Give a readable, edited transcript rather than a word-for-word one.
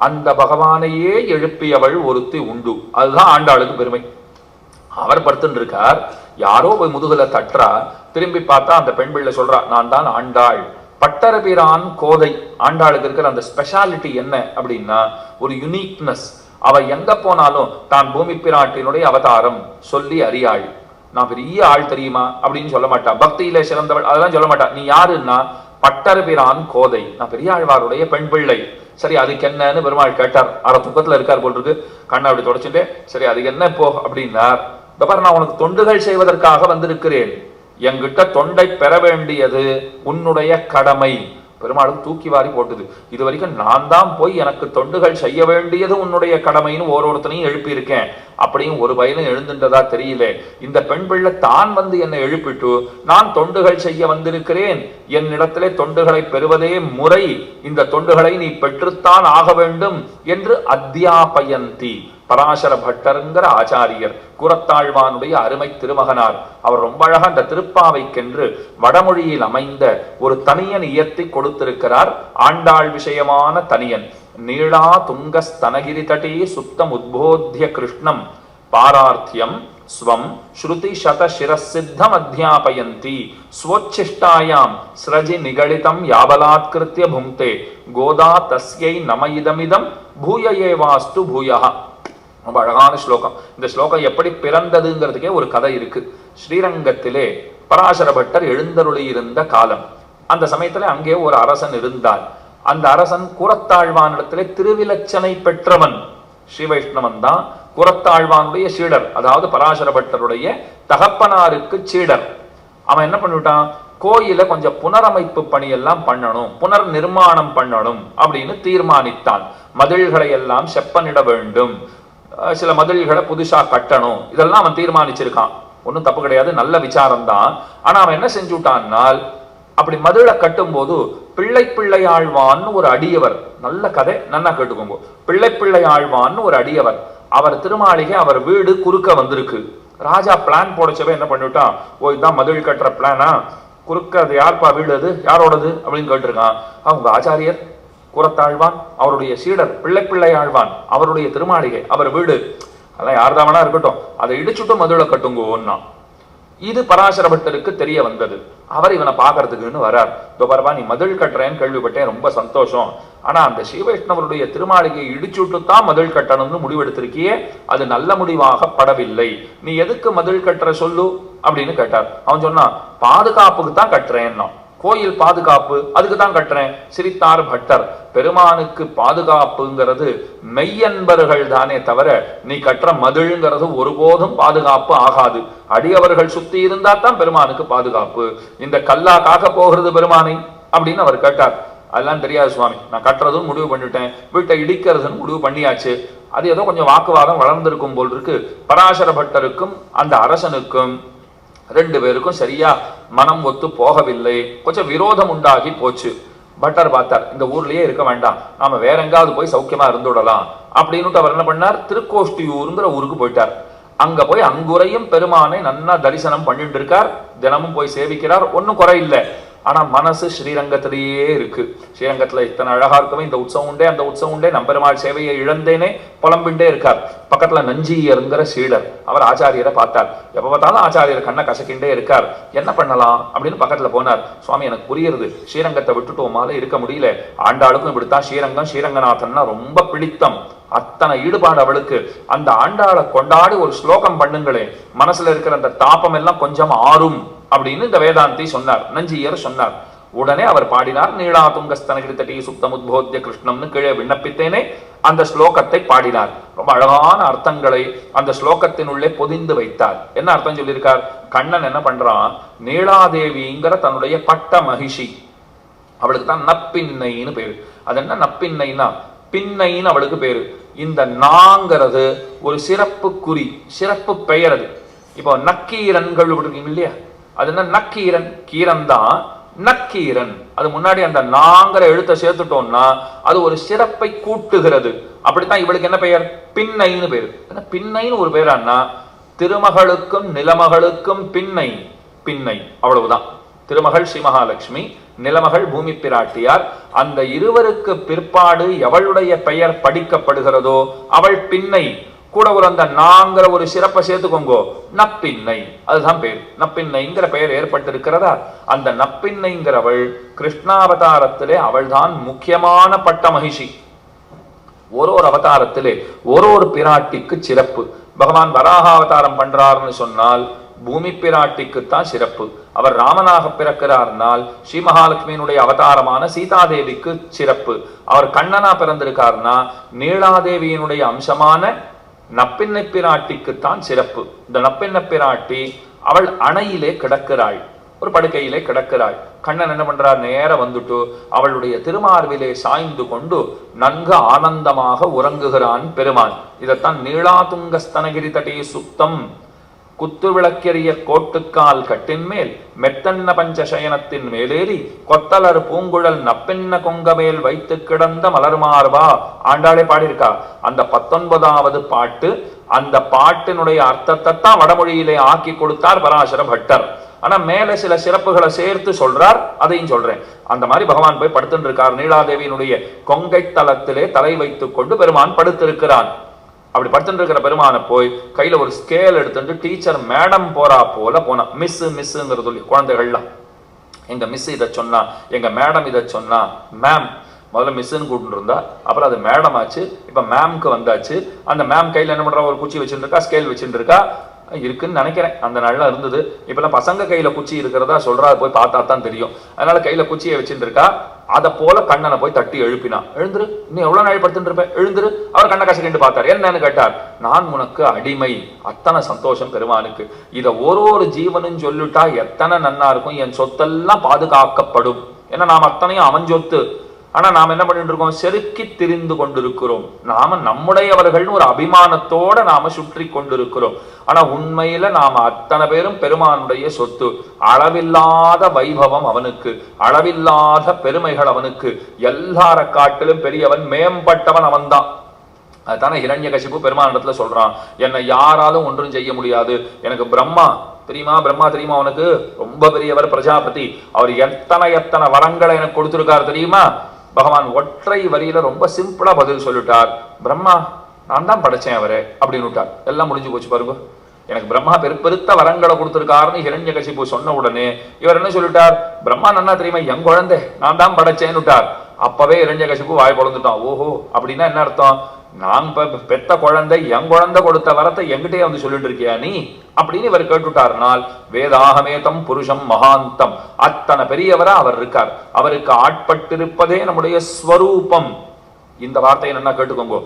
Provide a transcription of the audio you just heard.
அந்த பகவானையே எழுப்பியவள் ஒருத்தி உண்டு. அதுதான் ஆண்டாளுக்கு பெருமை. அவர் படுத்துட்டு இருக்கார், யாரோ போய் முதுகுல தட்டுறா, திரும்பி பார்த்தா அந்த பெண் பிள்ளை சொல்றா, நான் தான் ஆண்டாள். பட்டரபிரான் கோதை. ஆண்டாளுக்கு இருக்கிற அந்த ஸ்பெஷாலிட்டி என்ன அப்படின்னா ஒரு யுனிக்னஸ். அவ எங்க போனாலும் தான் பூமி பிராட்டினுடைய அவதாரம் சொல்லி அறியாள். நான் பெரிய ஆள் தெரியுமா அப்படின்னு சொல்ல மாட்டா. பக்தியில சிறந்தவள் அதெல்லாம் சொல்ல மாட்டா. நீ யாருன்னா பட்டரபிரான் கோதை, நான் பெரிய ஆழ்வாருடைய பெண் பிள்ளை. சரி, அதுக்கு என்னன்னு பெருமாள் கேட்டார். அரை துக்கத்துல இருக்கார் போல் இருக்கு, கண்ணை அப்படி தொடச்சுட்டு, சரி அதுக்கு என்ன இப்போ அப்படின்னார். நான் உனக்கு தொண்டுகள் செய்வதற்காக வந்திருக்கிறேன், என்கிட்ட தொண்டை பெற வேண்டியது உன்னுடைய கடமை. பெருமாளும் தூக்கி வாரி போட்டுது. இது வரைக்கும் நான் தான் போய் எனக்கு தொண்டுகள் செய்ய வேண்டியது உன்னுடைய கடமைன்னு ஒருத்தனையும் எழுப்பி இருக்கேன், அப்படியும் ஒரு பயனும் எழுந்துன்றதா தெரியல. இந்த பெண் பிள்ளை தான் வந்து என்னை எழுப்பிட்டு நான் தொண்டுகள் செய்ய வந்திருக்கிறேன், என்னிடத்திலே தொண்டுகளை பெறுவதே முறை, இந்த தொண்டுகளை நீ பெற்றுத்தான் ஆக வேண்டும் என்று அத்தியாபயந்தி. பராசர பட்டருங்கிற ஆச்சாரியர், குரத்தாழ்வானுடைய அருமை திருமகனார். அவர் ரொம்ப அழகா அந்த திருப்பாவைக்கென்று வடமொழியில் அமைந்த ஒரு தனியன் இயற்றி கொடுத்திருக்கிறார். ஆண்டாள் விஷயமான தனியன். நீளா துங்க ஸ்தனகிரி தட்டி சுத்தம் உத்போத்திய கிருஷ்ணம் பாரார்த்தியம் ஸ்வம் ஸ்ருதி சத சிரசித்தம் அத்தியாபயந்தி ஸ்வோச்சிஷ்டாயாம் ஸ்ரஜி நிகழிதம் யாவலாத்கிருத்ய புங்க்தே கோதா தஸ்யை நம இதமிதம் பூயயே வாஸ்து பூயா. ரொம்ப அழகான ஸ்லோகம். இந்த ஸ்லோகம் எப்படி பிறந்ததுங்கிறதுக்கே ஒரு கதை இருக்கு. ஸ்ரீரங்கத்திலே பராசர பட்டர் எழுந்தருளி இருந்த காலம். அந்த சமயத்துல அங்கே ஒரு அரசன் இருந்தார். அந்த அரசன் குரத்தாழ்வானிடத்திலே திருவிலச்சனை பெற்றவன். ஸ்ரீ வைஷ்ணவன் தான் குரத்தாழ்வானுடைய சீடர், அதாவது பராசர பட்டருடைய தகப்பனாருக்கு சீடர். அவன் என்ன பண்ணிவிட்டான், கோயில கொஞ்சம் புனரமைப்பு பணியெல்லாம் பண்ணணும், புனர் நிர்மாணம் பண்ணணும் அப்படின்னு தீர்மானித்தான். மதில்களை எல்லாம் செப்பனிட வேண்டும், சில மதில்களை புதுசா கட்டணும், இதெல்லாம் அவன் தீர்மானிச்சிருக்கான். ஒன்றும் தப்பு கிடையாது, நல்ல விசாரம் தான். ஆனா அவன் என்ன செஞ்சுட்டான்னால், அப்படி மதிலை கட்டும் போது பிள்ளை ஆழ்வான்னு ஒரு அடியவர், நல்ல கதை நன்னா கேட்டுக்கோங்க, பிள்ளை ஆழ்வான்னு ஒரு அடியவர், அவர் திருமாளிகை அவர் வீடு குறுக்க வந்திருக்கு. ராஜா பிளான் போடச்சவே என்ன பண்ணிவிட்டான், ஓ இதுதான் மதில் கட்டுற பிளானா, குறுக்க அது யார்ப்பா வீடு, அது யாரோடது அப்படின்னு கேட்டிருக்கான். அவங்க ஆச்சாரியர் குரத்தாழ்வான், அவருடைய சீடர் பிள்ளை ஆழ்வான், அவருடைய திருமாளிகை அவர் வீடு, அதெல்லாம் யார்தாவனா இருக்கட்டும், அதை இடிச்சுட்டு மதுளை கட்டுங்கோன்னா. இது பராசர பட்டருக்கு தெரிய வந்தது. அவர் இவனை பாக்குறதுக்குன்னு வரார். பரவா நீ மதில் கட்டுறேன்னு கேள்விப்பட்டேன், ரொம்ப சந்தோஷம். ஆனா அந்த ஸ்ரீவைஷ்ணவருடைய திருமாளிகையை இடிச்சுட்டு தான் மதில் கட்டணும்னு முடிவெடுத்திருக்கியே, அது நல்ல முடிவாக படவில்லை. நீ எதுக்கு மதில் கட்டுற சொல்லு அப்படின்னு கேட்டார். அவன் சொன்னான், பாதுகாப்புக்கு தான் கட்டுறேன்னா. கோயில் பாதுகாப்பு, அதுக்கு தான் கட்டுறேன். சிரித்தார் பட்டர். பெருமானுக்கு பாதுகாப்புங்கிறது மெய்யன்பர்கள் தானே தவிர நீ கட்டுற மதில்ங்கிறது ஒருபோதும் பாதுகாப்பு ஆகாது. அடியவர்கள் சுத்தி இருந்தா தான் பெருமானுக்கு பாதுகாப்பு. இந்த கல்லா காக்க போகிறது பெருமானை அப்படின்னு அவர் கேட்டார். அதெல்லாம் தெரியாது சுவாமி, நான் கட்டுறதும் முடிவு பண்ணிட்டேன், வீட்டை இடிக்கிறதுன்னு முடிவு பண்ணியாச்சு. அது ஏதோ கொஞ்சம் வாக்குவாதம் வளர்ந்திருக்கும் போல் இருக்கு. பராசர பட்டருக்கும் அந்த அரசனுக்கும் ரெண்டு பேருக்கும் சரியா மனம் ஒத்து போகவில்லை. கொஞ்சம் விரோதம் உண்டாகி போச்சு. பட்டர் பார்த்தார், இந்த ஊர்லயே இருக்க வேண்டாம், நாம வேற எங்காவது போய் சௌக்கியமா இருந்துவிடலாம் அப்படின்னு அவர் என்ன பண்ணார், திருக்கோஷ்டியூருங்கிற ஊருக்கு போயிட்டார். அங்க போய் அங்குரையும் பெருமானை நன்னா தரிசனம் பண்ணிட்டு இருக்கார். தினமும் போய் சேவிக்கிறார், ஒன்னும் குறை இல்லை. ஆனா மனசு ஸ்ரீரங்கத்திலேயே இருக்கு. ஸ்ரீரங்கத்துல இத்தனை அழகா இருக்குமே, இந்த உற்சவம் உண்டே அந்த உற்சவம் உண்டே, நம்பெருமாள் சேவையை இழந்தேனே புலம்பிண்டே இருக்கார். பக்கத்துல நஞ்சியருங்கிற சீடர், அவர் ஆச்சாரியரை பார்த்தார். எப்ப பார்த்தாலும் ஆச்சாரியர் கண்ணை கசக்கிண்டே இருக்கார். என்ன பண்ணலாம் அப்படின்னு பக்கத்துல போனார். சுவாமி எனக்கு புரியுறது, ஸ்ரீரங்கத்தை விட்டுட்டு உமால இருக்க முடியல. ஆண்டாளுக்கும் இப்படித்தான் ஸ்ரீரங்கம் ஸ்ரீரங்கநாதன்னா ரொம்ப பிடித்தம், அத்தனை ஈடுபாடு அவளுக்கு. அந்த ஆண்டாளை கொண்டாடி ஒரு ஸ்லோகம் பண்ணுங்களே, மனசுல இருக்கிற அந்த தாபம் எல்லாம் கொஞ்சம் ஆறும் அப்படின்னு இந்த வேதாந்தி சொன்னார், நஞ்சியர் சொன்னார். உடனே அவர் பாடினார், நீளா துங்கஸ்தனகிரி தட்டி சுத்தம் உத்போத்திய கிருஷ்ணம்னு கீழே விண்ணப்பித்தேனே அந்த ஸ்லோகத்தை பாடினார். ரொம்ப அழகான அர்த்தங்களை அந்த ஸ்லோகத்தினுள்ளே பொதிந்து வைத்தார். என்ன அர்த்தம் சொல்லியிருக்கார், கண்ணன் என்ன பண்றான், நீலாதேவிங்கிற தன்னுடைய பட்ட மகிஷி, அவளுக்கு தான் நப்பின்னைன்னு பேரு. அது என்ன நப்பின்னைன்னா, பின்னைன்னு அவளுக்கு பேரு. இந்த நாங்கிறது ஒரு சிறப்பு குறி, சிறப்பு பெயர். அது இப்போ நக்கீரன் கேள்விப்பட்டிருக்கீங்க இல்லையா, அது என்ன நக்கீரன், கீரன் தான் நக்கீரன். அது முன்னாடி அந்த நாங்கிற எழுத்தை சேர்த்துட்டோம்னா அது ஒரு சிறப்பை கூட்டுகிறது. அப்படித்தான் இவளுக்கு என்ன பெயர், பின்னைன்னு பேரு. பின்னைன்னு ஒரு பேரான்னா திருமகளுக்கும் நிலமகளுக்கும் பின்னை, பின்னை அவ்வளவுதான். திருமகள் ஸ்ரீ மகாலட்சுமி, நிலமகள் பூமி பிராட்டியார். அந்த இருவருக்கு பிற்பாடு எவளுடைய பெயர் படிக்கப்படுகிறதோ அவள் பின்னை. கூட ஒரு அந்த நாங்கிற ஒரு சிறப்பை சேர்த்துக்கோங்கோ, நப்பின்னை, அதுதான் பேர். நப்பின்னைங்கிற பெயர் ஏற்பட்டிருக்கிறதா? அந்த நப்பின்னைங்கிறவள் கிருஷ்ணாவதாரத்திலே அவள் தான் முக்கியமான பட்ட மகிஷி. ஒரு அவதாரத்திலே ஒரு பிராட்டிக்கு சிறப்பு. பகவான் வராக அவதாரம் பண்றாருன்னு சொன்னால் பூமி பிராட்டிக்குத்தான் சிறப்பு. அவர் ராமனாக பிறக்கிறார்னால் ஸ்ரீ மகாலட்சுமியினுடைய அவதாரமான சீதாதேவிக்கு சிறப்பு. அவர் கண்ணனா பிறந்திருக்காருன்னா நீலாதேவியினுடைய அம்சமான நப்பின்னை பிராட்டிக்குத்தான் சிறப்பு. இந்த நப்பின்ன பிராட்டி அவள் அணையிலே கிடக்கிறாள், ஒரு படுக்கையிலே கிடக்கிறாள். கண்ணன் என்ன பண்றார்? நேர வந்துட்டு அவளுடைய திருமார்பிலே சாய்ந்து கொண்டு நன்கு ஆனந்தமாக உறங்குகிறான் பெருமான். இதைத்தான் நீளாதுங்க ஸ்தனகிரி தடே சுத்தம், குத்து விளக்கெறிய கோட்டுக்கால் கட்டின் மேல் மெத்தன்ன பஞ்சசயனத்தின் மேலேறி கொத்தலர் பூங்குழல் நப்பென்ன கொங்க மேல் வைத்து கிடந்த மலர்மார்பா. ஆண்டாளே பாடியிருக்கா. அந்த 19வது பாட்டு, அந்த பாட்டினுடைய அர்த்தத்தை தான் வடமொழியிலே ஆக்கி கொடுத்தார் பராசர பட்டர். ஆனா மேல சில சிறப்புகளை சேர்த்து சொல்றார், அதையும் சொல்றேன். அந்த மாதிரி பகவான் போய் படுத்துட்டு இருக்கார். நீலாதேவியினுடைய கொங்கை தலத்திலே தலை வைத்துக் கொண்டு பெருமான் படுத்திருக்கிறான். அப்படி படுத்துட்டு இருக்கிற பெருமான போய் கையில ஒரு ஸ்கேல் எடுத்துட்டு டீச்சர் மேடம் போறா போல போனா. மிஸ்ஸுங்கிறது சொல்லி குழந்தைகள்லாம், எங்க மிஸ் இதை சொன்னா, எங்க மேடம் இதை சொன்னா. மேம் முதல்ல மிஸ்ன்னு கூப்பிட்டு இருந்தா, அப்புறம் அது மேடம் ஆச்சு, இப்ப மேம்க்கு வந்தாச்சு. அந்த மேம் கையில என்ன பண்றா? ஒரு குச்சி வச்சுட்டு இருக்கா, ஸ்கேல் வச்சுட்டு இருக்கா. இருக்குன்னு நினைக்கிறேன், அந்த நாள்ல இருந்தது. இப்பெல்லாம் பசங்க கையில குச்சி இருக்கிறதா சொல்றா, போய் பார்த்தா தான் தெரியும். அதனால கையில குச்சியை வச்சுட்டு இருக்கா. அதை போல கண்ணனை போய் தட்டி எழுப்பினா. எழுந்துரு, இன்னும் எவ்வளவு நாள் படுத்துட்டு இருப்பேன், எழுந்துரு. அவர் கண்ணை கசக்கிட்டு பார்த்தார். என்னன்னு கேட்டார். நான் உனக்கு அடிமை. அத்தனை சந்தோஷம் பெருமானுக்கு. இதை ஒரு ஜீவனும் சொல்லிட்டா எத்தனை நன்னா இருக்கும். என் சொத்தெல்லாம் பாதுகாக்கப்படும். ஏன்னா நாம் அத்தனையும் அவன் சொத்து. ஆனா நாம் என்ன பண்ணிட்டு இருக்கோம்? செருக்கி திரிந்து கொண்டிருக்கிறோம். நாம நம்முடையவர்கள் ஒரு அபிமானத்தோட நாம சுற்றி கொண்டிருக்கிறோம். ஆனா உண்மையில நாம அத்தனை பேரும் பெருமானுடைய சொத்து. அளவில்லாத வைபவம் அவனுக்கு, அளவில்லாத பெருமைகள் அவனுக்கு. எல்லார காட்டிலும் பெரியவன், மேம்பட்டவன் அவன்தான். அதுதானே ஹிரண்யகசிபு பெருமானிடத்துல சொல்றான், என்னை யாராலும் ஒன்றும் செய்ய முடியாது. எனக்கு பிரம்மா தெரியுமா? பிரம்மா தெரியுமா உனக்கு? ரொம்ப பெரியவர், பிரஜாபதி. அவர் எத்தனை வரங்களை எனக்கு கொடுத்திருக்காரு தெரியுமா? பகவான் ஒற்றை வரியில ரொம்ப சிம்பிளா பதில் சொல்லிட்டார். பிரம்மா நான் தான் படைச்சேன் அவரை அப்படின்னு விட்டார். எல்லாம் முடிஞ்சு போச்சு பாருங்க. எனக்கு பிரம்மா பெருத்த வரங்களை கொடுத்திருக்காருன்னு ஹிரண்யகசிபு சொன்ன உடனே இவர் என்ன சொல்லிட்டார்? பிரம்மா நன்னா தெரியுமா, என் குழந்தை நான் தான் படைச்சேன்னு விட்டார். அப்பவே ஹிரண்யகசிபு வாய் பொழந்துட்டான். ஓஹோ, அப்படின்னா என்ன அர்த்தம்? நான் பெத்த குழந்தை, என் குழந்தை கொடுத்த வரத்தை என்கிட்டே வந்து சொல்லிட்டு இருக்கியா நீ அப்படின்னு இவர் கேட்டுட்டார்னால், வேதாகமேதம் புருஷம் மகாந்தம், அத்தனை பெரியவரா அவர் இருக்கார். அவருக்கு ஆட்பட்டிருப்பதே நம்முடைய ஸ்வரூபம். இந்த வார்த்தையை நல்லா கேட்டுக்கோங்க.